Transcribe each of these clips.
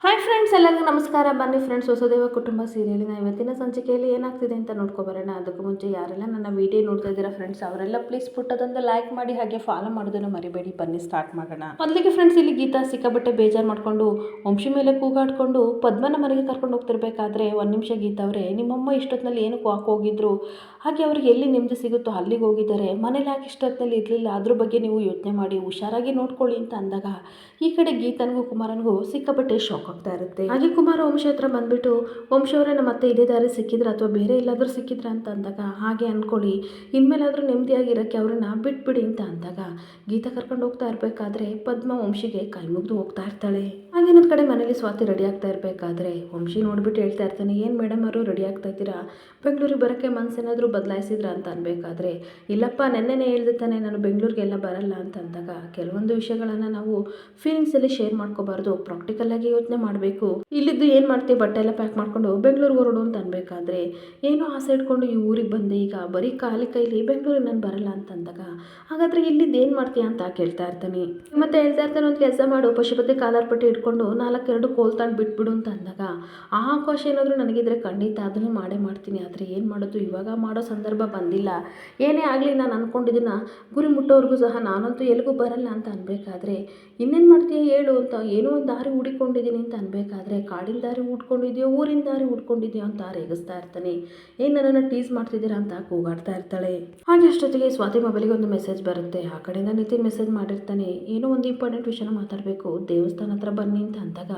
Hi friends, ಎಲ್ಲರಿಗೂ ನಮಸ್ಕಾರ. ಬನ್ನಿ ಫ್ರೆಂಡ್ಸ್, ಹೊಸದೇವ ಕುಟುಂಬ ಸೀರಿಯಲಿನ ಇವತ್ತಿನ ಸಂಚಿಕೆಯಲ್ಲಿ ಏನಾಗ್ತಿದೆ ಅಂತ ನೋಡ್ಕೊಬರೋಣ. ಅದಕ್ಕೂ ಮುಂಚೆ ಯಾರೆಲ್ಲ ನನ್ನ ವಿಡಿಯೋ ನೋಡ್ತಾ ಇದ್ದೀರಾ ಫ್ರೆಂಡ್ಸ್, ಅವರೆಲ್ಲ ಪ್ಲೀಸ್ ಪುಟ್ಟದೊಂದು ಲೈಕ್ ಮಾಡಿ, ಹಾಗೆ ಫಾಲೋ ಮಾಡೋದನ್ನು ಮರಿಬೇಡಿ. ಬನ್ನಿ ಸ್ಟಾರ್ಟ್ ಮಾಡೋಣ. ಮೊದಲಿಗೆ ಫ್ರೆಂಡ್ಸ್, ಇಲ್ಲಿ ಗೀತಾ ಸಿಕ್ಕಾಬಟ್ಟೆ ಬೇಜಾರು ಮಾಡ್ಕೊಂಡು ವಂಶಿ ಮೇಲೆ ಕೂಗಾಡ್ಕೊಂಡು ಪದ್ಮನ ಮನೆಗೆ ಕರ್ಕೊಂಡು ಹೋಗ್ತಿರ್ಬೇಕಾದ್ರೆ, ಒಂದು ನಿಮಿಷ ಗೀತಾ ಅವರೇ, ನಿಮ್ಮಮ್ಮ ಇಷ್ಟೊತ್ತಿನಲ್ಲಿ ಏನಕ್ಕೆ ವಾಕ್ ಹೋಗಿದ್ರು, ಹಾಗೆ ಅವ್ರಿಗೆ ಎಲ್ಲಿ ನೆಮ್ಮದಿ ಸಿಗುತ್ತೋ ಅಲ್ಲಿಗೆ ಹೋಗಿದ್ದಾರೆ, ಮನೇಲಿ ಯಾಕೆ ಇಷ್ಟೊತ್ತಿನಲ್ಲಿ ಇರಲಿಲ್ಲ, ಅದ್ರ ಬಗ್ಗೆ ನೀವು ಯೋಚನೆ ಮಾಡಿ ಹುಷಾರಾಗಿ ನೋಡ್ಕೊಳ್ಳಿ ಅಂತ ಅಂದಾಗ, ಈ ಕಡೆ ಗೀತನಿಗೂ ಕುಮಾರನಿಗೂ ಸಿಕ್ಕಾಪಟ್ಟೆ ಶಾಕ್ ಆಗ್ತಾ ಇರುತ್ತೆ. ಹಾಗೆ ಕುಮಾರ ವಂಶಿ ಹತ್ರ ಬಂದ್ಬಿಟ್ಟು, ವಂಶವರೇ ನಮ್ಮ ಮತ್ತೆ ಇದೇ ದಾರಿ ಸಿಕ್ಕಿದ್ರ ಅಥವಾ ಬೇರೆ ಎಲ್ಲಾದ್ರೂ ಸಿಕ್ಕಿದ್ರ ಅಂತ ಅಂದಾಗ, ಹಾಗೆ ಅನ್ಕೊಳ್ಳಿ, ಇನ್ಮೇಲಾದ್ರೂ ನೆಮ್ಮದಿಯಾಗಿರೋಕ್ಕೆ ಅವ್ರನ್ನ ಬಿಟ್ಬಿಡಿ ಅಂತ ಅಂದಾಗ, ಗೀತಾ ಕರ್ಕೊಂಡು ಹೋಗ್ತಾ ಇರಬೇಕಾದ್ರೆ ಪದ್ಮ ವಂಶಿಗೆ ಕೈ ಮುಗಿದು ಹೋಗ್ತಾ ಇರ್ತಾಳೆ. ಹಾಗೆ ನನ್ನ ಕಡೆ ಮನೇಲಿ ಸ್ವಾತಿ ರೆಡಿ ಆಗ್ತಾ ಇರಬೇಕಾದ್ರೆ ವಂಶಿ ನೋಡ್ಬಿಟ್ಟು ಹೇಳ್ತಾ ಇರ್ತಾನೆ, ಏನು ಮೇಡಮ್ ಅವರು ರೆಡಿ ಆಗ್ತಾ ಇದ್ದೀರಾ, ಬೆಂಗಳೂರಿಗೆ ಬರೋಕ್ಕೆ ಮನಸ್ಸೇನಾದರೂ ಬದಲಾಯಿಸಿದ್ರ ಅಂತ ಅನ್ಬೇಕಾದ್ರೆ, ಇಲ್ಲಪ್ಪ ನೆನ್ನೆನೇ ಹೇಳ್ದಿತ್ತಾನೆ ನಾನು ಬೆಂಗಳೂರಿಗೆಲ್ಲ ಬರಲ್ಲ ಅಂತ ಅಂದಾಗ, ಕೆಲವೊಂದು ವಿಷಯಗಳನ್ನು ನಾವು ಫೀಲಿಂಗ್ಸಲ್ಲಿ ಶೇರ್ ಮಾಡ್ಕೋಬಾರ್ದು, ಪ್ರಾಕ್ಟಿಕಲ್ಲಾಗಿ ಯೋಚನೆ ಮಾಡಬೇಕು. ಇಲ್ಲಿದ್ದು ಏನು ಮಾಡ್ತೀವಿ, ಬಟ್ಟೆ ಎಲ್ಲ ಪ್ಯಾಕ್ ಮಾಡ್ಕೊಂಡು ಬೆಂಗಳೂರಿಗೆ ಹೊರಡು ಅಂತ ಅನ್ಬೇಕಾದ್ರೆ, ಏನೋ ಆಸೆ ಇಟ್ಕೊಂಡು ಈ ಊರಿಗೆ ಬಂದೆ, ಈಗ ಬರೀ ಖಾಲಿ ಕೈಲಿ ಬೆಂಗಳೂರಿಗೆ ನಾನು ಬರಲ್ಲ ಅಂತ ಅಂದಾಗ, ಹಾಗಾದರೆ ಇಲ್ಲಿದ್ದು ಏನು ಮಾಡ್ತೀಯ ಅಂತ ಕೇಳ್ತಾ ಇರ್ತಾನೆ. ಮತ್ತೆ ಹೇಳ್ತಾ ಇರ್ತಾನೆ, ಒಂದು ಕೆಲಸ ಮಾಡು, ಪಶುಪತಿ ಕಾಲಾರ್ ಪಟ್ಟಿ ಇಟ್ಕೊಂಡು 4-2 ಕೋಲ್ ತಂದು ಬಿಟ್ಬಿಡು ಅಂತ ಅಂದಾಗ, ಆ ಅವಕಾಶ ಏನಾದರೂ ನನಗಿದ್ರೆ ಖಂಡಿತ ಅದನ್ನು ಮಾಡೇ ಮಾಡ್ತೀನಿ. ಆದರೆ ಏನು ಮಾಡೋದು, ಇವಾಗ ಮಾಡೋ ಸಂದರ್ಭ ಬಂದಿಲ್ಲ. ಏನೇ ಆಗಲಿ, ನಾನು ಅಂದ್ಕೊಂಡಿದ್ದನ್ನ ಗುರಿ ಮುಟ್ಟೋವರೆಗೂ ಸಹ ನಾನಂತೂ ಎಲ್ಲಿಗೂ ಬರಲ್ಲ ಅಂತ ಅನ್ಬೇಕಾದ್ರೆ, ಇನ್ನೇನು ಮಾಡ್ತೀಯ ಹೇಳು ಅಂತ, ಏನೋ ಒಂದು ದಾರಿ ಹುಡಿಕೊಂಡಿದ್ದೀನಿ ಅಂತ ಅನ್ಬೇಕಾದ್ರೆ, ಕಾಡಿನ ದಾರಿ ಹುಡ್ಕೊಂಡಿದ್ಯೋ ಊರಿನ ದಾರಿ ಹುಡ್ಕೊಂಡಿದ್ಯೋ ಅಂತ ರೇಗಿಸ್ತಾ ಇರ್ತಾನೆ. ಏನು ನನ್ನನ್ನು ಟೀಸ್ ಮಾಡ್ತಿದ್ದೀರಾ ಅಂತ ಕೂಗಾಡ್ತಾ ಇರ್ತಾಳೆ. ಹಾಗೆ ಅಷ್ಟೊತ್ತಿಗೆ ಸ್ವಾತಿ ಮೊಬೈಲಿಗೆ ಒಂದು ಮೆಸೇಜ್ ಬರುತ್ತೆ. ಆ ಕಡೆಯಿಂದ ನಿತಿನ್ ಮೆಸೇಜ್ ಮಾಡಿರ್ತಾನೆ, ಏನೋ ಒಂದು ಇಂಪಾರ್ಟೆಂಟ್ ವಿಷಯನ ಮಾತಾಡಬೇಕು, ದೇವಸ್ಥಾನ ಹತ್ರ ಬನ್ನಿ ಅಂತ ಅಂದಾಗ,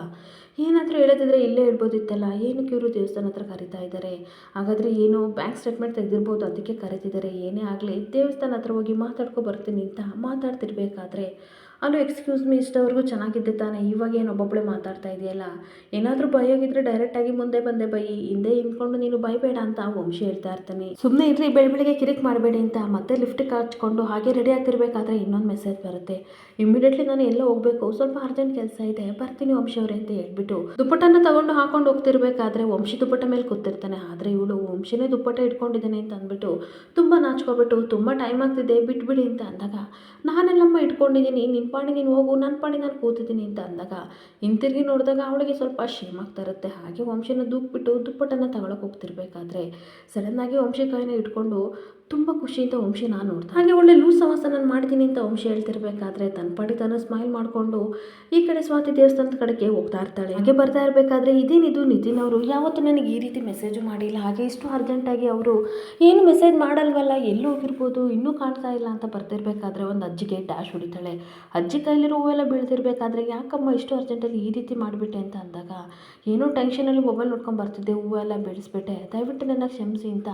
ಏನಾದರೂ ಹೇಳೋದಿದ್ರೆ ಇಲ್ಲೇ ಇಡ್ಬೋದಿತ್ತಲ್ಲ, ಏನಕ್ಕೆ ಇವರು ದೇವಸ್ಥಾನ ಹತ್ರ ಕರೀತಾ ಇದ್ದಾರೆ, ಹಾಗಾದರೆ ಏನು ಬ್ಯಾಂಕ್ ಸ್ಟೇಟ್ಮೆಂಟ್ ತೆಗೆದಿರ್ಬೋದು, ಅದಕ್ಕೆ ಕರೀತಿದ್ದಾರೆ. ಏನೇ ಆಗಲಿ ದೇವಸ್ಥಾನ ಹತ್ರ ಹೋಗಿ ಮಾತಾಡ್ಕೊ ಬರ್ತೀನಿ ಅಂತ ಮಾತಾಡ್ತಿರ್ಬೇಕಾದ್ರೆ, ಅಲ್ಲೂ ಎಕ್ಸ್ಕ್ಯೂಸ್ ಮೀ, ಇಷ್ಟವರೆಗೂ ಚೆನ್ನಾಗಿದ್ದೆ ತಾನೆ, ಇವಾಗ ಏನು ಒಬ್ಬೊಬ್ಬಳೆ ಮಾತಾಡ್ತಾ ಇದೆಯಲ್ಲ, ಏನಾದರೂ ಬೈಯೋಗಿದ್ರೆ ಡೈರೆಕ್ಟಾಗಿ ಮುಂದೆ ಬಂದೆ ಬೈ, ಹಿಂದೆ ಹಿಂದ್ಕೊಂಡು ನೀನು ಬೈಬೇಡ ಅಂತ ವಂಶಿ ಹೇಳ್ತಾ ಇರ್ತಾನೆ. ಸುಮ್ಮನೆ ಇರ್ರಿ, ಬೆಳಬೆಳಿಗ್ಗೆ ಕಿರಿಕ್ ಮಾಡಬೇಡಿ ಅಂತ ಮತ್ತೆ ಲಿಫ್ಟಿಗೆ ಹಚ್ಕೊಂಡು ಹಾಗೆ ರೆಡಿ ಆಗ್ತಿರ್ಬೇಕಾದ್ರೆ ಇನ್ನೊಂದು ಮೆಸೇಜ್ ಬರುತ್ತೆ. ಇಮಿಡಿಯೇಟ್ಲಿ ನಾನು ಎಲ್ಲ ಹೋಗಬೇಕು, ಸ್ವಲ್ಪ ಅರ್ಜೆಂಟ್ ಕೆಲಸ ಇದೆ, ಬರ್ತೀನಿ ವಂಶಿ ಅವರೇ ಅಂತ ಹೇಳ್ಬಿಟ್ಟು ದುಪ್ಪಟ್ಟನ್ನು ತಗೊಂಡು ಹಾಕೊಂಡು ಹೋಗ್ತಿರ್ಬೇಕಾದ್ರೆ, ವಂಶಿ ದುಪ್ಪಟ್ಟ ಮೇಲೆ ಕೂತಿರ್ತಾನೆ. ಆದರೆ ಇವಳು ವಂಶಿನೇ ದುಪ್ಪಟ್ಟ ಇಟ್ಕೊಂಡಿದ್ದಾನೆ ಅಂತ ಅಂದ್ಬಿಟ್ಟು ತುಂಬ ನಾಚ್ಕೊಬಿಟ್ಟು, ತುಂಬ ಟೈಮ್ ಆಗ್ತಿದೆ ಬಿಟ್ಬಿಡಿ ಅಂತ ಅಂದಾಗ, ನಾನೆಲ್ಲಮ್ಮ ಇಟ್ಕೊಂಡಿದ್ದೀನಿ, ನಿನ್ನ ಪಾಣಿ ನೀನು ಹೋಗು, ನನ್ನ ಪಾಣಿ ನಾನು ಕೂತಿದ್ದೀನಿ ಅಂತ ಅಂದಾಗ, ಹಿಂತಿರುಗಿ ನೋಡಿದಾಗ ಅವಳಿಗೆ ಸ್ವಲ್ಪ ಶೇಮ್ ಆಗ್ತಾ ಇರುತ್ತೆ. ಹಾಗೆ ವಂಶಿನ ದೂಕ್ಬಿಟ್ಟು ದುಪ್ಪಟ್ಟನ್ನು ತಗೊಳಕ್ಕೆ ಹೋಗ್ತಿರ್ಬೇಕಾದ್ರೆ, ಸಡನ್ನಾಗಿ ವಂಶಿ ಕೈನ ಇಟ್ಕೊಂಡು ತುಂಬ ಖುಷಿಯಿಂದ ವಂಶಿ ನಾನು ನೋಡ್ತಾ, ಹಾಗೆ ಒಳ್ಳೆ ಲೂಸ್ ಸವಾಸ ನಾನು ಮಾಡ್ತೀನಿ ಅಂತ ವಂಶಿ ಹೇಳ್ತಿರ್ಬೇಕಾದ್ರೆ, ತನ್ನ ಪಾಡಿ ತಾನು ಸ್ಮೈಲ್ ಮಾಡಿಕೊಂಡು ಈ ಕಡೆ ಸ್ವಾತಿ ದೇವಸ್ಥಾನದ ಕಡೆಗೆ ಹೋಗ್ತಾ ಇರ್ತಾಳೆ. ಹಾಗೆ ಬರ್ತಾ ಇರಬೇಕಾದ್ರೆ, ಇದೇನಿದು ನಿತಿನ್ ಅವರು ಯಾವತ್ತೂ ನನಗೆ ಈ ರೀತಿ ಮೆಸೇಜು ಮಾಡಿಲ್ಲ, ಹಾಗೆ ಇಷ್ಟು ಅರ್ಜೆಂಟಾಗಿ ಅವರು ಏನು ಮೆಸೇಜ್ ಮಾಡಲ್ವಲ್ಲ, ಎಲ್ಲೂ ಹೋಗಿರ್ಬೋದು, ಇನ್ನೂ ಕಾಣ್ತಾ ಇಲ್ಲ ಅಂತ ಬರ್ತಿರ್ಬೇಕಾದ್ರೆ, ಒಂದು ಅಜ್ಜಿಗೆ ಡ್ಯಾಶ್ ಹೊಡಿತಾಳೆ. ಅಜ್ಜಿ ಕೈಲಿರೋ ಹೂವೆಲ್ಲ ಬೀಳ್ತಿರ್ಬೇಕಾದ್ರೆ, ಯಾಕಮ್ಮ ಇಷ್ಟು ಅರ್ಜೆಂಟಲ್ಲಿ ಈ ರೀತಿ ಮಾಡಿಬಿಟ್ಟೆ ಅಂತ ಅಂದಾಗ, ಏನೋ ಟೆನ್ಷನಲ್ಲಿ ಮೊಬೈಲ್ ನೋಡ್ಕೊಂಡು ಬರ್ತಿದ್ದೆ, ಹೂವೆಲ್ಲ ಬೀಳಿಸ್ಬಿಟ್ಟೆ, ದಯವಿಟ್ಟು ನನ್ನ ಕ್ಷಮಿಸಿ ಅಂತ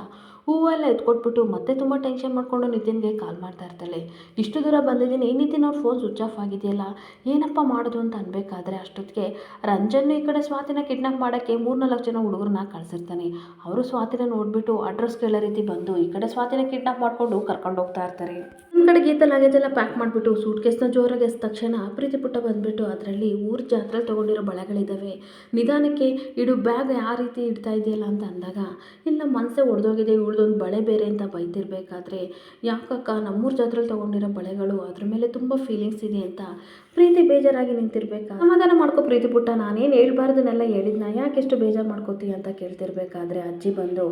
ಹೂವೆಲ್ಲ ಎತ್ಕೊಟ್ಬಿಟ್ಟು ಮತ್ತೆ ತುಂಬ ಟೆನ್ಷನ್ ಮಾಡಿಕೊಂಡು ನಿತಿನ್ಗೆ ಕಾಲ್ ಮಾಡ್ತಾ ಇರ್ತಾಳೆ. ಇಷ್ಟು ದೂರ ಬಂದಿದ್ದೀನಿ, ನಿತಿನ್ ಅವ್ರ ಫೋನ್ ಸ್ವಿಚ್ ಆಫ್ ಆಗಿದೆಯಲ್ಲ, ಏನಪ್ಪ ಮಾಡೋದು ಅಂತ ಅನ್ಬೇಕಾದ್ರೆ, ಅಷ್ಟೊತ್ತಿಗೆ ರಂಜನ್ ಈ ಕಡೆ ಸ್ವಾತಿನ ಕಿಡ್ನಾಪ್ ಮಾಡೋಕ್ಕೆ 3-4 ಜನ ಹುಡುಗರನ್ನ ಕಳಿಸಿರ್ತಾನೆ. ಅವರು ಸ್ವಾತಿನ ನೋಡಿಬಿಟ್ಟು ಅಡ್ರೆಸ್ ಕೇಳೋ ರೀತಿ ಬಂದು ಈ ಕಡೆ ಸ್ವಾತಿನ ಕಿಡ್ನಾಪ್ ಮಾಡಿಕೊಂಡು ಕರ್ಕೊಂಡು ಹೋಗ್ತಾ ಇರ್ತಾರೆ. ಒಂದು ಕಡೆ ಗೀತಾ ಲಗೇಜ್ ಎಲ್ಲ ಪ್ಯಾಕ್ ಮಾಡಿಬಿಟ್ಟು ಸೂಟ್ ಕೇಸ್ನ ಜೋರಾಗಿ ಎಸ್ದ ತಕ್ಷಣ ಪ್ರೀತಿ ಪುಟ್ಟ ಬಂದುಬಿಟ್ಟು, ಅದರಲ್ಲಿ ಊರ ಜಾತ್ರೆಯಲ್ಲಿ ತೊಗೊಂಡಿರೋ ಬಳೆಗಳಿದ್ದಾವೆ, ನಿಧಾನಕ್ಕೆ ಇಡು, ಬ್ಯಾಗ್ ಯಾವ ರೀತಿ ಇಡ್ತಾ ಇದೆಯಲ್ಲ ಅಂತ ಅಂದಾಗ, ಇಲ್ಲ ಮನಸ್ಸೇ ಒಡೆದೋಗಿದೆ, ಇವಳ್ದೊಂದು ಬಳೆ ಬೇರೆ ಅಂತ ಬೈತಿರ್ಬೇಕಾದ್ರೆ, ಯಾಕಕ್ಕ ನಮ್ಮೂರ ಜಾತ್ರೆಯಲ್ಲಿ ತೊಗೊಂಡಿರೋ ಬಳೆಗಳು, ಅದ್ರ ಮೇಲೆ ತುಂಬ ಫೀಲಿಂಗ್ಸ್ ಇದೆ ಅಂತ ಪ್ರೀತಿ ಬೇಜಾರಾಗಿ ನಿಂತಿರ್ಬೇಕಾ, ಸಮಾಧಾನ ಮಾಡ್ಕೊ ಪ್ರೀತಿ ಪುಟ್ಟ, ನಾನೇನು ಹೇಳ್ಬಾರ್ದನ್ನೆಲ್ಲ ಹೇಳಿದ್ನ, ಯಾಕೆ ಎಷ್ಟು ಬೇಜಾರು ಮಾಡ್ಕೋತೀಯ ಅಂತ ಕೇಳ್ತಿರ್ಬೇಕಾದ್ರೆ, ಅಜ್ಜಿ ಬಂದು,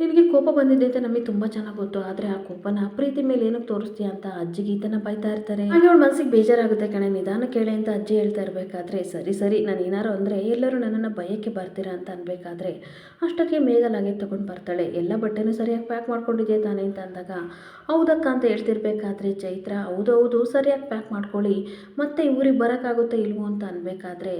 ನಿನಗೆ ಕೋಪ ಬಂದಿದೆ ಅಂತ ನಮಗೆ ತುಂಬ ಚೆನ್ನಾಗಿ ಗೊತ್ತು, ಆದರೆ ಆ ಕೋಪನ ಪ್ರೀತಿ ಮೇಲೆ ಏನಕ್ಕೆ ತೋರಿಸ್ತೀಯ ಅಂತ ಅಜ್ಜಿ ಗೀತನ ಬೈತಾ ಇರ್ತಾರೆ. ಹಾಗೆ ಅವಳ ಮನಸ್ಸಿಗೆ ಬೇಜಾರಾಗುತ್ತೆ ಕಣೆ, ನಿಧಾನ ಕೇಳೆ ಅಂತ ಅಜ್ಜಿ ಹೇಳ್ತಾ ಇರಬೇಕಾದ್ರೆ, ಸರಿ ಸರಿ ನಾನು ಏನಾರು ಅಂದರೆ ಎಲ್ಲರೂ ನನ್ನನ್ನು ಬಯಕ್ಕೆ ಬರ್ತೀರಾ ಅಂತ ಅನ್ಬೇಕಾದ್ರೆ, ಅಷ್ಟೊತ್ತಿಗೆ ಮೇಘ ಲಗೇಜ್ ತೊಗೊಂಡು ಬರ್ತಾಳೆ. ಎಲ್ಲ ಬಟ್ಟೆನೂ ಸರಿಯಾಗಿ ಪ್ಯಾಕ್ ಮಾಡ್ಕೊಂಡಿದ್ಯಾ ತಾನೆ ಅಂತ ಅಂದಾಗ, ಹೌದಕ್ಕ ಅಂತ ಹೇಳ್ತಿರ್ಬೇಕಾದ್ರೆ, ಚೈತ್ರ ಹೌದು ಸರಿಯಾಗಿ ಪ್ಯಾಕ್ ಮಾಡ್ಕೊಳ್ಳಿ, ಮತ್ತೆ ಊರಿಗೆ ಬರೋಕ್ಕಾಗುತ್ತಾ ಇಲ್ವೋ ಅಂತ ಅನ್ಬೇಕಾದ್ರೆ,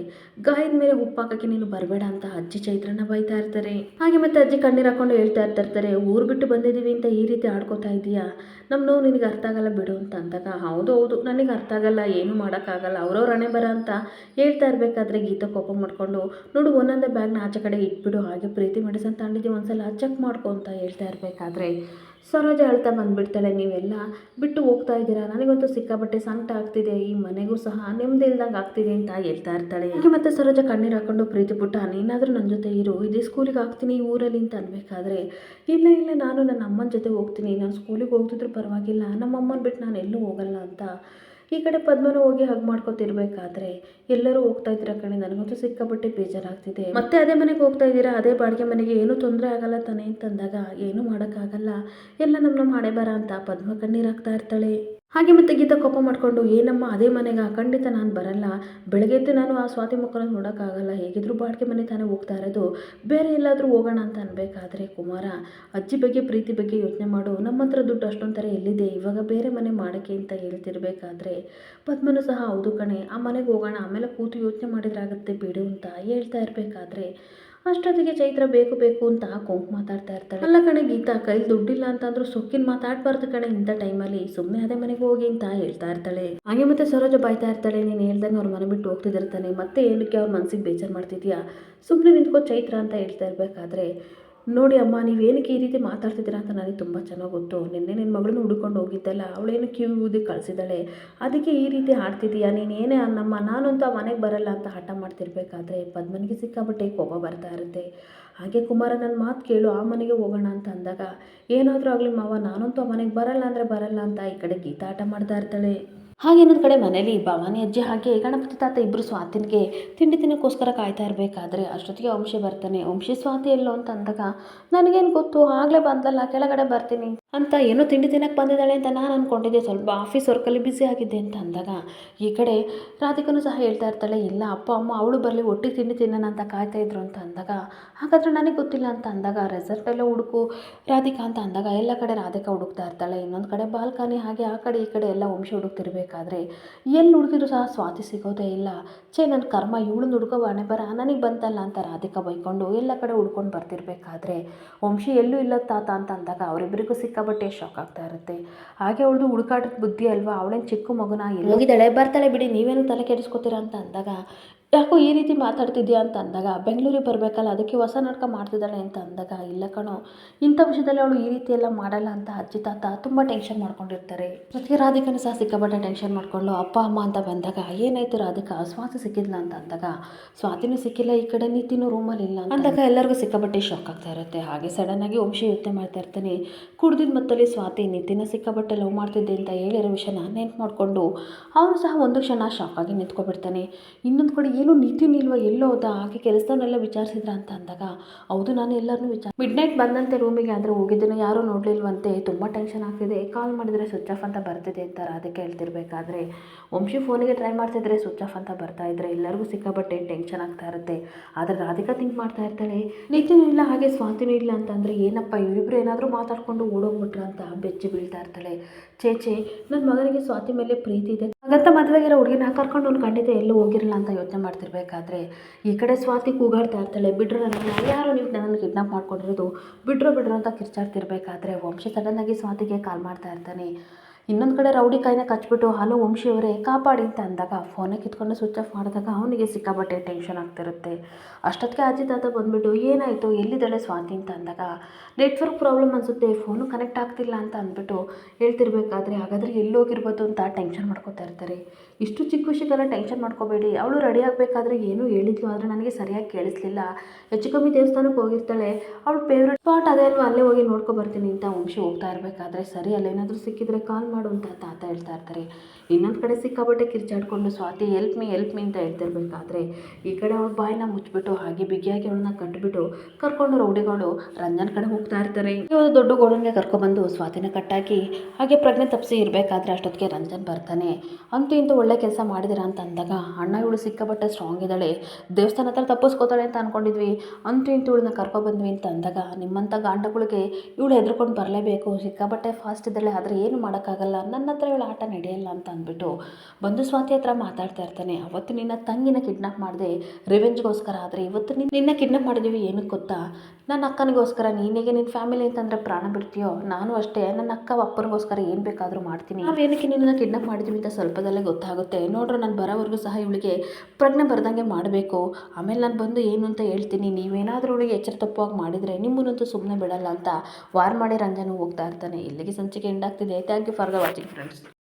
ಗಾಯದ ಮೇಲೆ ಉಪ್ಪು ಹಾಕೋಕ್ಕೆ ನೀನು ಬರಬೇಡ ಅಂತ ಅಜ್ಜಿ ಚೈತ್ರನ ಬೈತಾ ಇರ್ತಾರೆ. ಹಾಗೆ ಮತ್ತೆ ಅಜ್ಜಿ ಕಣ್ಣೀರು ಹಾಕೊಂಡು ಹೇಳ್ತಾ ಇರ್ತಾರೆ, ಊರು ಬಿಟ್ಟು ಬಂದಿದ್ದೀವಿ ಅಂತ ಈ ರೀತಿ ಆಡ್ಕೋತಾ ಇದೀಯಾ, ನಮ್ಮ ನೋವು ನಿನಗೆ ಅರ್ಥ ಆಗಲ್ಲ ಬಿಡು ಅಂತ ಅಂದಾಗ, ಹೌದು ನನಗೆ ಅರ್ಥ ಆಗಲ್ಲ, ಏನೂ ಮಾಡೋಕ್ಕಾಗಲ್ಲ, ಅವ್ರವ್ರ ಹಣೆ ಬರ ಅಂತ ಹೇಳ್ತಾ ಇರಬೇಕಾದ್ರೆ, ಗೀತಾ ಕೋಪ ಮಾಡಿಕೊಂಡು, ನೋಡು ಒಂದೊಂದೇ ಬ್ಯಾಗ್ನ ಆಚೆ ಕಡೆ ಇಟ್ಬಿಡು, ಹಾಗೆ ಪ್ರೀತಿ ಮೆಡಿಸನ್ ತಗೊಂಡಿದ್ದೀವಿ ಒಂದ್ಸಲ ಚೆಕ್ ಮಾಡ್ಕೊ ಅಂತ ಹೇಳ್ತಾ ಇರಬೇಕಾದ್ರೆ, ಸರೋಜ ಅಳ್ತಾ ಬಂದುಬಿಡ್ತಾಳೆ, ನೀವೆಲ್ಲ ಬಿಟ್ಟು ಹೋಗ್ತಾ ಇದ್ದೀರಾ, ನನಗಂತೂ ಸಿಕ್ಕಾಬಟ್ಟೆ ಸಂಕಟ ಆಗ್ತಿದೆ, ಈ ಮನೆಗೂ ಸಹ ನೆಮ್ಮದಿ ಇಲ್ದಂಗೆ ಆಗ್ತಿದೆ ಅಂತ ಹೇಳ್ತಾ ಇರ್ತಾಳೆ. ಹಾಗೆ ಮತ್ತೆ ಸರೋಜ ಕಣ್ಣೀರು ಹಾಕೊಂಡು, ಪ್ರೀತಿ ಪುಟ್ಟ ನೀನಾದರೂ ನನ್ನ ಜೊತೆ ಇರು, ಇದೇ ಸ್ಕೂಲಿಗೆ ಹಾಕ್ತೀನಿ ಈ ಊರಲ್ಲಿ ಅಂತ ಅನ್ಬೇಕಾದ್ರೆ, ಇಲ್ಲ ನಾನು ನನ್ನ ಅಮ್ಮನ ಜೊತೆ ಹೋಗ್ತೀನಿ, ನಾನು ಸ್ಕೂಲಿಗೆ ಹೋಗ್ತಿದ್ರು ಪರವಾಗಿಲ್ಲ, ನಮ್ಮ ಅಮ್ಮನ ಬಿಟ್ಟು ನಾನು ಎಲ್ಲೂ ಹೋಗಲ್ಲ ಅಂತ ಈ ಕಡೆ ಪದ್ಮನು ಹೋಗಿ ಹಗ್ ಮಾಡ್ಕೊತಿರ್ಬೇಕಾದ್ರೆ ಎಲ್ಲರೂ ಹೋಗ್ತಾ ಇದ್ದೀರಾ ಕಣೆ, ನನಗಂತೂ ಸಿಕ್ಕಾಪಟ್ಟೆ ಬೇಜಾರಾಗ್ತಿದೆ. ಮತ್ತೆ ಅದೇ ಮನೆಗೆ ಹೋಗ್ತಾ ಇದ್ದೀರಾ, ಅದೇ ಬಾಡಿಗೆ ಮನೆಗೆ, ಏನೂ ತೊಂದರೆ ಆಗಲ್ಲ ತಾನೆ ಅಂತಂದಾಗ ಏನೂ ಮಾಡೋಕ್ಕಾಗಲ್ಲ, ಎಲ್ಲ ನಮ್ಮ ಹಣೆ ಬರ ಅಂತ ಪದ್ಮ ಕಣ್ಣೀರಾಗ್ತಾ ಇರ್ತಾಳೆ. ಹಾಗೆ ಮತ್ತೆ ಗೀತಾ ಕೋಪ ಮಾಡಿಕೊಂಡು, ಏನಮ್ಮ ಅದೇ ಮನೆಗ, ಖಂಡಿತ ನಾನು ಬರಲ್ಲ, ಬೆಳಗ್ಗೆ ಎದ್ದು ನಾನು ಆ ಸ್ವಾತಿ ಮುಖನ ನೋಡೋಕ್ಕಾಗಲ್ಲ, ಹೇಗಿದ್ರು ಬಾಡಿಗೆ ಮನೆ ತಾನೇ ಹೋಗ್ತಾ ಇರೋದು, ಬೇರೆ ಎಲ್ಲಾದರೂ ಹೋಗೋಣ ಅಂತ ಅನ್ಬೇಕಾದ್ರೆ ಕುಮಾರ, ಅಜ್ಜಿ ಬಗ್ಗೆ ಪ್ರೀತಿ ಬಗ್ಗೆ ಯೋಚನೆ ಮಾಡು, ನಮ್ಮ ಹತ್ರ ದುಡ್ಡು ಅಷ್ಟೊಂದು ಥರ ಎಲ್ಲಿದೆ, ಇವಾಗ ಬೇರೆ ಮನೆ ಮಾಡೋಕ್ಕೆ ಅಂತ ಹೇಳ್ತಿರ್ಬೇಕಾದ್ರೆ ಪದ್ಮನು ಸಹ ಹೌದು ಕಣೆ, ಆ ಮನೆಗೆ ಹೋಗೋಣ, ಆಮೇಲೆ ಕೂತು ಯೋಚನೆ ಮಾಡಿದ್ರಾಗುತ್ತೆ ಬಿಡು ಅಂತ ಹೇಳ್ತಾ ಇರಬೇಕಾದ್ರೆ ಅಷ್ಟೊತ್ತಿಗೆ ಚೈತ್ರ ಬೇಕು ಬೇಕು ಅಂತ ಕೊಂಕು ಮಾತಾಡ್ತಾ ಇರ್ತಾಳೆ. ಅಲ್ಲ ಕಣೆ ಗೀತಾ, ಕೈಲಿ ದುಡ್ಡಿಲ್ಲ ಅಂತಂದ್ರೂ ಸೊಕ್ಕಿನ ಮಾತಾಡ್ಬಾರ್ದು ಕಣೆ ಇಂಥ ಟೈಮಲ್ಲಿ, ಸುಮ್ಮನೆ ಅದೇ ಮನೆಗೆ ಹೋಗಿ ಅಂತ ಹೇಳ್ತಾ ಇರ್ತಾಳೆ. ಹಾಗೆ ಮತ್ತೆ ಸರೋಜ ಬಾಯ್ತಾ ಇರ್ತಾಳೆ, ನೀನು ಹೇಳ್ದಂಗೆ ಅವ್ರ ಮನೆ ಬಿಟ್ಟು ಹೋಗ್ತಿದ್ದಿರ್ತಾನೆ, ಮತ್ತೆ ಏನಕ್ಕೆ ಅವ್ರ ಮನಸ್ಸಿಗೆ ಬೇಜಾರು ಮಾಡ್ತಿದ್ಯಾ, ಸುಮ್ಮನೆ ನಿಂತ್ಕೋ ಚೈತ್ರ ಅಂತ ಹೇಳ್ತಾ ಇರಬೇಕಾದ್ರೆ, ನೋಡಿ ಅಮ್ಮ, ನೀವೇನಕ್ಕೆ ಈ ರೀತಿ ಮಾತಾಡ್ತಿದ್ದೀರಾ ಅಂತ ನನಗೆ ತುಂಬ ಚೆನ್ನಾಗಿ ಗೊತ್ತು, ನಿನ್ನೆ ನಿನ್ನ ಮಗಳನ್ನ ಹುಡ್ಕೊಂಡು ಹೋಗಿದ್ದಲ್ಲ, ಅವಳೇನು ಕಿವಿ ಊದಿ ಕಳಿಸಿದ್ದಾಳೆ, ಅದಕ್ಕೆ ಈ ರೀತಿ ಆಡ್ತಿದ್ದೀಯಾ, ನೀನೇನೇ ಅನ್ನಮ್ಮ, ನಾನಂತೂ ಆ ಮನೆಗೆ ಬರಲ್ಲ ಅಂತ ಹಠ ಮಾಡ್ತಿರ್ಬೇಕಾದ್ರೆ ಪದ್ಮನಿಗೆ ಸಿಕ್ಕಾಪಟ್ಟೆ ಕೋಪ ಬರ್ತಾ ಇರುತ್ತೆ. ಹಾಗೆ ಕುಮಾರ, ನನ್ನ ಮಾತು ಕೇಳು, ಆ ಮನೆಗೆ ಹೋಗೋಣ ಅಂತ ಅಂದಾಗ, ಏನಾದರೂ ಆಗಲಿ ಮಾವ, ನಾನಂತೂ ಆ ಮನೆಗೆ ಬರಲ್ಲ ಅಂದರೆ ಬರಲ್ಲ ಅಂತ ಈ ಕಡೆ ಗೀತಾ ಆಟ ಮಾಡ್ತಾ ಇರ್ತಾಳೆ. ಹಾಗೆ ಇನ್ನೊಂದು ಕಡೆ ಮನೇಲಿ ಭವಾನಿ ಅಜ್ಜಿ ಹಾಗೆ ಗಣಪತಿ ತಾತ ಇಬ್ಬರು ಸ್ವಾತಿನಿಗೆ ತಿಂಡಿ ತಿನ್ನೋಕ್ಕೋಸ್ಕರ ಕಾಯ್ತಾ ಇರಬೇಕಾದ್ರೆ ಅಷ್ಟೊತ್ತಿಗೆ ವಂಶಿ ಬರ್ತಾನೆ. ವಂಶಿ ಸ್ವಾತಿ ಎಲ್ಲೋ ಅಂತ ಅಂದಾಗ, ನನಗೇನು ಗೊತ್ತು, ಆಗಲೇ ಬಂದಲ್ಲ, ಕೆಳಗಡೆ ಬರ್ತೀನಿ ಅಂತ, ಏನೋ ತಿಂಡಿ ತಿನ್ನಕ್ಕೆ ಬಂದಿದ್ದಾಳೆ ಅಂತ ನಾನು ಅಂದ್ಕೊಂಡಿದ್ದೆ, ಸ್ವಲ್ಪ ಆಫೀಸ್ ವರ್ಕಲ್ಲಿ ಬ್ಯುಸಿ ಆಗಿದ್ದೆ ಅಂತ ಅಂದಾಗ ಈ ಕಡೆ ರಾಧಿಕನು ಸಹ ಹೇಳ್ತಾ ಇರ್ತಾಳೆ, ಇಲ್ಲ ಅಪ್ಪ ಅಮ್ಮ ಅವಳು ಬರಲಿ ಒಟ್ಟಿಗೆ ತಿಂಡಿ ತಿನ್ನೋಣ ಅಂತ ಕಾಯ್ತಾ ಇದ್ರು ಅಂತ ಅಂದಾಗ, ಹಾಗಾದರೆ ನನಗೆ ಗೊತ್ತಿಲ್ಲ ಅಂತ ಅಂದಾಗ, ರೆಸಾರ್ಟೆಲ್ಲ ಹುಡುಕು ರಾಧಿಕಾ ಅಂತ ಅಂದಾಗ ಎಲ್ಲ ಕಡೆ ರಾಧಿಕಾ ಹುಡುಕ್ತಾ ಇರ್ತಾಳೆ. ಇನ್ನೊಂದು ಕಡೆ ಬಾಲ್ಕನಿ ಹಾಗೆ ಆ ಕಡೆ ಈ ಕಡೆ ಎಲ್ಲ ವಂಶಿ ಹುಡುಕ್ತಿರ್ಬೇಕಾದ್ರೆ ಎಲ್ಲಿ ಹುಡುಗಿದ್ರು ಸಹ ಸ್ವಾತಿ ಸಿಗೋದೇ ಇಲ್ಲ. ನನ್ನ ಕರ್ಮ, ಇವಳನ್ನ ಹುಡುಕೋ ಹಣೆ ಬರ ನನಗೆ ಬಂತಲ್ಲ ಅಂತ ರಾಧಿಕಾ ಬೈಕೊಂಡು ಎಲ್ಲ ಕಡೆ ಹುಡ್ಕೊಂಡು ಬರ್ತಿರ್ಬೇಕಾದ್ರೆ ವಂಶಿ ಎಲ್ಲೂ ಇಲ್ಲ ತಾತ ಅಂತ ಅಂದಾಗ ಅವರಿಬ್ಬರಿಗೂ ಸಿಕ್ಕಾಬಟ್ಟೆ ಶಾಕ್ ಆಗ್ತಾ ಇರುತ್ತೆ. ಹಾಗೆ ಅವಳದು ಹುಡುಕಾಟದ ಬುದ್ಧಿ ಅಲ್ವಾ, ಅವಳೇನು ಚಿಕ್ಕ ಮಗುನ ಹೋಗಿದ್ದಾಳೆ, ಬರ್ತಾಳೆ ಬಿಡಿ, ನೀವೇನು ತಲೆ ಕೆಡಿಸ್ಕೊತೀರಾ ಅಂತ ಅಂದಾಗ, ಯಾಕೋ ಈ ರೀತಿ ಮಾತಾಡ್ತಿದ್ಯಾ ಅಂತ ಅಂದಾಗ, ಬೆಂಗಳೂರಿಗೆ ಬರಬೇಕಲ್ಲ, ಅದಕ್ಕೆ ಹೊಸ ನಾಟಕ ಮಾಡ್ತಿದ್ದಾಳೆ ಅಂತ ಅಂದಾಗ, ಇಲ್ಲ ಕಣೋ, ಇಂಥ ವಿಷಯದಲ್ಲಿ ಅವಳು ಈ ರೀತಿ ಎಲ್ಲ ಮಾಡಲ್ಲ ಅಂತ ಅಜ್ಜಿ ತಾತ ತುಂಬ ಟೆನ್ಷನ್ ಮಾಡ್ಕೊಂಡಿರ್ತಾರೆ. ಜೊತೆಗೆ ರಾಧಿಕನು ಸಹ ಸಿಕ್ಕಾಪಟ್ಟೆ ಟೆನ್ಷನ್ ಮಾಡ್ಕೊಂಡು ಅಪ್ಪ ಅಮ್ಮ ಅಂತ ಬಂದಾಗ, ಏನಾಯ್ತು ರಾಧಿಕಾ, ಸ್ವಾತಿ ಸಿಕ್ಕಿದ್ಲ ಅಂತ ಅಂದಾಗ, ಸ್ವಾತಿನೂ ಸಿಕ್ಕಿಲ್ಲ, ಈ ಕಡೆ ನಿತಿನೂ ರೂಮಲ್ಲಿ ಇಲ್ಲ ಅಂದಾಗ ಎಲ್ಲರಿಗೂ ಸಿಕ್ಕಾಪಟ್ಟೆ ಶಾಕ್ ಆಗ್ತಾ ಇರುತ್ತೆ. ಹಾಗೆ ಸಡನ್ನಾಗಿ ವಂಶಿ ಯೋಚನೆ ಮಾಡ್ತಾ ಇರ್ತಾನೆ, ಕುಡ್ದಿದ್ದ ಮತ್ತಲ್ಲಿ ಸ್ವಾತಿ ನಿತಿನ ಸಿಕ್ಕಾಪಟ್ಟೆ ಲವ್ ಮಾಡ್ತಿದ್ದೆ ಅಂತ ಹೇಳಿರೋ ವಿಷಯನ ನೆನ್ಪು ಮಾಡಿಕೊಂಡು ಅವನು ಸಹ ಒಂದು ಕ್ಷಣ ಶಾಕ್ ಆಗಿ ನಿಂತ್ಕೊಬಿಡ್ತಾನೆ. ಇನ್ನೊಂದು ಕಡೆ ಏನು ನಿತಿನ್ ಇಲ್ವಾ, ಎಲ್ಲೋ ಹೋದ, ಹಾಗೆ ಕೆಲಸದವನ್ನೆಲ್ಲ ವಿಚಾರಿಸಿದ್ರ ಅಂತ ಅಂದಾಗ, ಹೌದು ನಾನು ಎಲ್ಲರನ್ನೂ ಮಿಡ್ ನೈಟ್ ಬಂದಂತೆ ರೂಮಿಗೆ, ಆದರೆ ಹೋಗಿದ್ದನ್ನು ಯಾರೂ ನೋಡಲಿಲ್ವಂತೆ, ತುಂಬ ಟೆನ್ಷನ್ ಆಗ್ತಿದೆ, ಕಾಲ್ ಮಾಡಿದರೆ ಸ್ವಿಚ್ ಆಫ್ ಅಂತ ಬರ್ತಿದೆ ಅಂತ ರಾಧಿಕೆ ಹೇಳ್ತಿರ್ಬೇಕಾದ್ರೆ ವಂಶಿ ಫೋನಿಗೆ ಟ್ರೈ ಮಾಡ್ತಿದ್ರೆ ಸ್ವಿಚ್ ಆಫ್ ಅಂತ ಬರ್ತಾ ಇದ್ರೆ ಎಲ್ಲರಿಗೂ ಸಿಕ್ಕಾಪಟ್ಟೆ ಟೆನ್ಷನ್ ಆಗ್ತಾ ಇರುತ್ತೆ. ಆದರೆ ರಾಧಿಕಾ ಥಿಂಕ್ ಮಾಡ್ತಾ ಇರ್ತಾಳೆ, ನಿತಿನೂ ಇಲ್ಲ ಹಾಗೆ ಸ್ವಾತಿನೂ ಇಲ್ಲ ಅಂತಂದರೆ ಏನಪ್ಪ, ಇವರಿಬ್ಬರು ಏನಾದರೂ ಮಾತಾಡ್ಕೊಂಡು ಓಡೋಗ್ಬಿಟ್ರ ಅಂತ ಬೆಚ್ಚಿ ಬೀಳ್ತಾ ಇರ್ತಾಳೆ. ಚೇಚೆ, ನನ್ನ ಮಗನಿಗೆ ಸ್ವಾತಿ ಮೇಲೆ ಪ್ರೀತಿ ಇದೆ, ಹಾಗಂತ ಮದುವೆಗಿರೋ ಹುಡುಗಿನ ಕರ್ಕೊಂಡು ಅವ್ನು ಖಂಡಿತ ಎಲ್ಲೂ ಹೋಗಿರಲ್ಲ ಅಂತ ಯೋಚನೆ ಮಾಡ್ತಿರ್ಬೇಕಾದ್ರೆ ಈ ಕಡೆ ಸ್ವಾತಿ ಕೂಗಾಡ್ತಾ ಇರ್ತಾಳೆ, ಬಿಡ್ರು ನನ್ನ, ಯಾರು ನೀವು ನನ್ನನ್ನು ಕಿಡ್ನಾಪ್ ಮಾಡ್ಕೊಂಡಿರೋದು, ಬಿಡ್ರು ಅಂತ ಕಿರ್ಚಾಡ್ತಿರ್ಬೇಕಾದ್ರೆ ವಂಶಿ ಸಡನ್ನಾಗಿ ಸ್ವಾತಿಗೆ ಕಾಲ್ ಮಾಡ್ತಾ ಇರ್ತಾನೆ. ಇನ್ನೊಂದು ಕಡೆ ರೌಡಿ ಕೈನ ಕಚ್ಬಿಟ್ಟು, ಹಲೋ ವಂಶಿಯವರೇ ಕಾಪಾಡಿ ಅಂತ ಅಂದಾಗ ಫೋನೇ ಕಿತ್ಕೊಂಡು ಸ್ವಿಚ್ ಆಫ್ ಮಾಡಿದಾಗ ಅವನಿಗೆ ಸಿಕ್ಕಾಬಟ್ಟೆ ಟೆನ್ಷನ್ ಆಗ್ತಿರುತ್ತೆ. ಅಷ್ಟೊತ್ತಿಗೆ ಅಜ್ಜಿ ತಾತ ಬಂದುಬಿಟ್ಟು, ಏನಾಯಿತು, ಎಲ್ಲಿದ್ದಾಳೆ ಸ್ವಾತಿ ಅಂತ ಅಂದಾಗ, ನೆಟ್ವರ್ಕ್ ಪ್ರಾಬ್ಲಮ್ ಅನಿಸುತ್ತೆ, ಫೋನು ಕನೆಕ್ಟ್ ಆಗ್ತಿಲ್ಲ ಅಂತ ಅಂದ್ಬಿಟ್ಟು ಹೇಳ್ತಿರ್ಬೇಕಾದ್ರೆ, ಹಾಗಾದರೆ ಎಲ್ಲೋಗಿರ್ಬೋದು ಅಂತ ಟೆನ್ಷನ್ ಮಾಡ್ಕೋತಾ ಇರ್ತಾರೆ. ಇಷ್ಟು ಚಿಕ್ಕ ವಿಷಯಕ್ಕೆಲ್ಲ ಟೆನ್ಷನ್ ಮಾಡ್ಕೋಬೇಡಿ, ಅವಳು ರೆಡಿ ಆಗಬೇಕಾದ್ರೆ ಏನೂ ಹೇಳಿದ್ಲು, ಆದರೆ ನನಗೆ ಸರಿಯಾಗಿ ಕೇಳಿಸ್ಲಿಲ್ಲ, ಹೆಚ್ಚು ಕಮ್ಮಿ ದೇವಸ್ಥಾನಕ್ಕೆ ಹೋಗಿರ್ತಾಳೆ, ಅವಳು ಫೇವ್ರೆಟ್ ಸ್ಪಾಟ್ ಅದೇ ಅಲ್ವಾ, ಅಲ್ಲೇ ಹೋಗಿ ನೋಡ್ಕೊಬರ್ತೀನಿ ಅಂತ ವಂಶಿ ಹೋಗ್ತಾ ಇರಬೇಕಾದ್ರೆ, ಸರಿ ಅಲ್ಲೇನಾದರೂ ಸಿಕ್ಕಿದ್ರೆ ಕಾಲ್ ಮಾಡು ಅಂತ ತಾತ ಹೇಳ್ತಾ ಇರ್ತಾರೆ. ಇನ್ನೊಂದು ಕಡೆ ಸಿಕ್ಕಾಬಟ್ಟೆ ಕಿರ್ಚಾಡ್ಕೊಂಡು ಸ್ವಾತಿ ಹೆಲ್ಪ್ ಮೀ ಅಂತ ಹೇಳ್ತಿರ್ಬೇಕಾದ್ರೆ ಈ ಕಡೆ ಅವಳ ಬಾಯಿನ ಮುಚ್ಚಿಬಿಟ್ಟು ಹಾಗೆ ಬಿಗಿಯಾಗಿ ಅವಳನ್ನ ಕಟ್ಟಿಬಿಟ್ಟು ಕರ್ಕೊಂಡು ರೌಡಿಗಳು ರಂಜನ್ ಕಡೆ ಹೋಗ್ತಾ ಇರ್ತಾರೆ. ಒಂದು ದೊಡ್ಡ ಗೋಡನ್ಗೆ ಕರ್ಕೊಬಂದು ಸ್ವಾತಿನ ಕಟ್ಟಾಕಿ ಹಾಗೆ ಪ್ರಜ್ಞೆ ತಪ್ಪಿಸಿ ಇರಬೇಕಾದ್ರೆ ಅಷ್ಟೊತ್ತಿಗೆ ರಂಜನ್ ಬರ್ತಾನೆ. ಅಂತೂ ಇಂತೂ ಒಳ್ಳೆ ಕೆಲಸ ಮಾಡಿದಿರಾ ಅಂತ ಅಂದಾಗ, ಅಣ್ಣ ಇವಳು ಸಿಕ್ಕಾಬಟ್ಟೆ ಸ್ಟ್ರಾಂಗ್ ಇದ್ದಾಳೆ, ದೇವಸ್ಥಾನ ಹತ್ರ ತಪ್ಪಿಸ್ಕೋತಾಳೆ ಅಂತ ಅಂದ್ಕೊಂಡಿದ್ವಿ, ಅಂತೂ ಇಂತೂ ಇವಳನ್ನ ಕರ್ಕೊಬಂದ್ವಿ ಅಂತ ಅಂದಾಗ, ನಿಮ್ಮಂಥ ಗಾಂಡಗಳಿಗೆ ಇವಳು ಹೆದರ್ಕೊಂಡು ಬರಲೇಬೇಕು, ಸಿಕ್ಕಾಬಟ್ಟೆ ಫಾಸ್ಟ್ ಇದ್ದಾಳೆ, ಆದರೆ ಏನು ಮಾಡೋಕ್ಕಾಗಲ್ಲ, ನನ್ನ ಹತ್ರ ಇವಳು ಆಟ ನಡೆಯಲ್ಲ ಅಂತ ಅಂದ್ಬಿಟ್ಟು ಬಂದು ಸ್ವಾತಿ ಹತ್ರ ಮಾತಾಡ್ತಾ ಇರ್ತಾನೆ. ಅವತ್ತು ನಿನ್ನ ತಂಗಿನ ಕಿಡ್ನಾಪ್ ಮಾಡಿದೆ ರಿವೆಂಜ್ಗೋಸ್ಕರ, ಆದರೆ ಇವತ್ತು ನಿನ್ನ ಕಿಡ್ನಾಪ್ ಮಾಡಿದ್ದೀವಿ ಏನಕ್ಕೆ ಗೊತ್ತಾ, ನನ್ನ ಅಕ್ಕನಿಗೋಸ್ಕರ. ನೀನಿಗೆ ನಿನ್ನ ಫ್ಯಾಮಿಲಿ ಅಂತಂದರೆ ಪ್ರಾಣ ಬಿಡ್ತೀಯೋ, ನಾನು ಅಷ್ಟೇ ನನ್ನ ಅಕ್ಕ ಅಪ್ಪನಿಗೋಸ್ಕರ ಏನು ಬೇಕಾದರೂ ಮಾಡ್ತೀನಿ. ನಾವೇನಕ್ಕೆ ನಿನ್ನ ಕಿಡ್ನಾಪ್ ಮಾಡಿದ್ದೀವಿ ಅಂತ ಸ್ವಲ್ಪದಲ್ಲೇ ಗೊತ್ತಾಗುತ್ತೆ, ನೋಡ್ರು ನಾನು ಬರೋವರೆಗೂ ಸಹ ಇವಳಿಗೆ ಪ್ರಜ್ಞೆ ಬರ್ದಂಗೆ ಮಾಡಬೇಕು, ಆಮೇಲೆ ನಾನು ಬಂದು ಏನು ಅಂತ ಹೇಳ್ತೀನಿ, ನೀವೇನಾದರೂ ಅವಳಿಗೆ ಎಚ್ಚರ ತಪ್ಪುವಾಗಿ ಮಾಡಿದರೆ ನಿಮ್ಮನ್ನಂತೂ ಸುಮ್ಮನೆ ಬಿಡಲ್ಲ ಅಂತ ವಾರ್ ಮಾಡಿ ರಂಜನ್ ಹೋಗ್ತಾ ಇರ್ತಾನೆ. ಇಲ್ಲಿಗೆ ಸಂಚಿಕೆ ಎಂಡ್ ಆಗ್ತಿದೆ. Thank you for the watching friends.